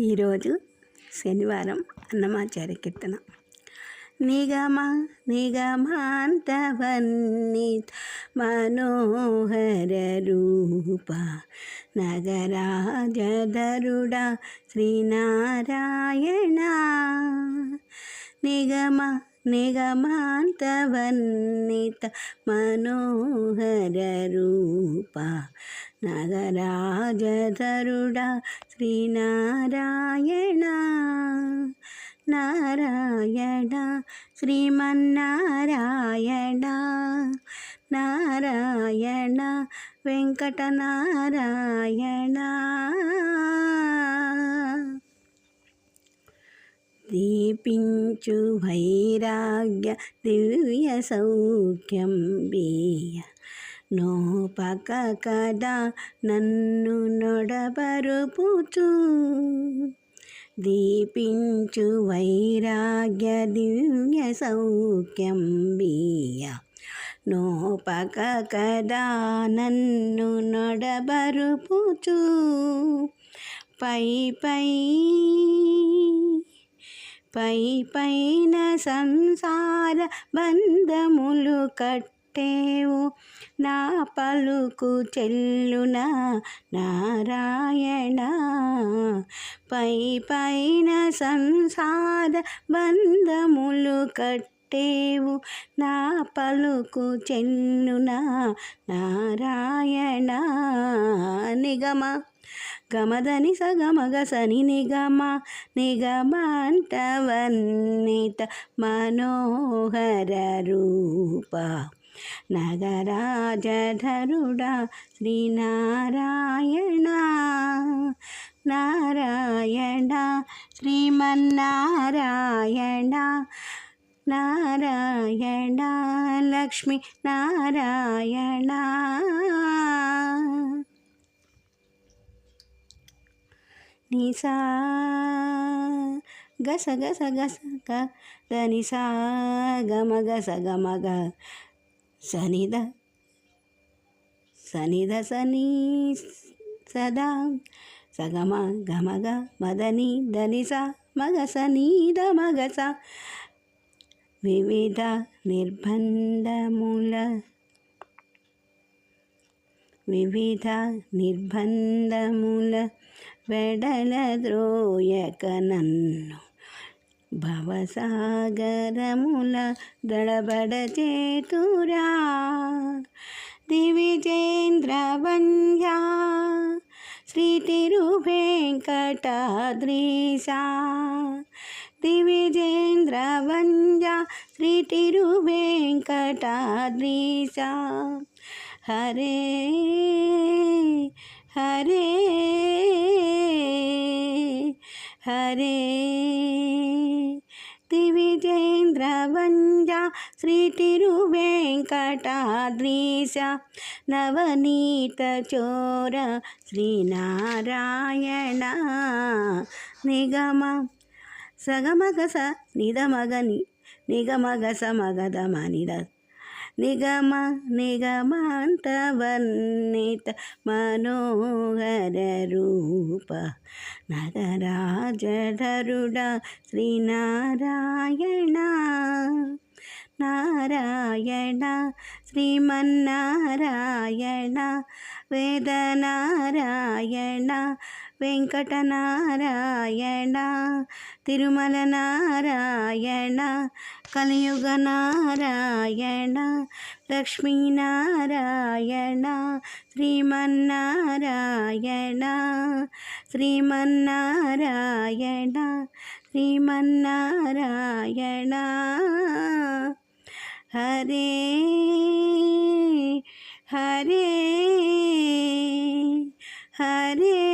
ఈరోజు శనివారం అన్నమాచార్య కీర్తన. నిగమ నిగమాంతవన్నిత మనోహర రూప నగరాజధరుడా శ్రీనారాయణ. నిగమ నిగమాంతవన్నిత మనోహర రూప నగరాజధరుడా శ్రీనారాయణ. నారాయణ శ్రీమన్నారాయణ నారాయణ వెంకటనారాయణ. దీపించు వైరాగ్య దివ్య సౌఖ్యం బియ్య నోపక కదా నన్ను నొడబరుపుచు. దీపించు వైరాగ్య దివ్య సౌఖ్యం బియ్య నోపక కదా నన్ను నొడబరుపుచు. పై పైన సంసార బంధములు కట్టేవు నా పలుకు చెల్లునా నారాయణ. పైన సంసార బంధములు కట్టేవు నా పలుకు చెల్లునా నారాయణ. నిగమ గమదని సగమగ సని నిగమ నిగమాంతవన్నిత మనోహర రూప నగరాజధరుడా శ్రీనారాయణ. నారాయణ శ్రీమన్నారాయణ నారాయణ లక్ష్మీ నారాయణ. నిసా గస గస గస గ ధనిసా గమ గస గమ గ సనిద సనిద సని సదా సగమ గమగ మదని ధనిస మగస నీద మగస. వివిధ నిర్బంధముల వెడల ద్రోయక నన్ను భవసాగరముల దడబడ చేతురా. దివిజేంద్రవంద్యా శ్రీ తిరువేంకటాద్రీశా. దివిజేంద్రవంద్యా శ్రీ తిరువేంకటాద్రీశా. హరే హరే హరే దివిజేంద్రవంద్యా శ్రీ తిరువేంకటాద్రీశ నవనీత చోర శ్రీనారాయణ. నిగమ సగమగస నిదమగని నిగమగస మగధమనిద నిగమ నిగమాంతవన్నిత మనోహర రూప నగరాజధరుడా శ్రీనారాయణ. నారాయణ శ్రీమన్నారాయణ వేదనారాయణ వెంకటనారాయణ తిరుమల నారాయణ కలియుగ నారాయణ లక్ష్మీనారాయణ శ్రీమన్నారాయణ శ్రీమన్నారాయణ శ్రీమన్నారాయణ. హరే హరే హరే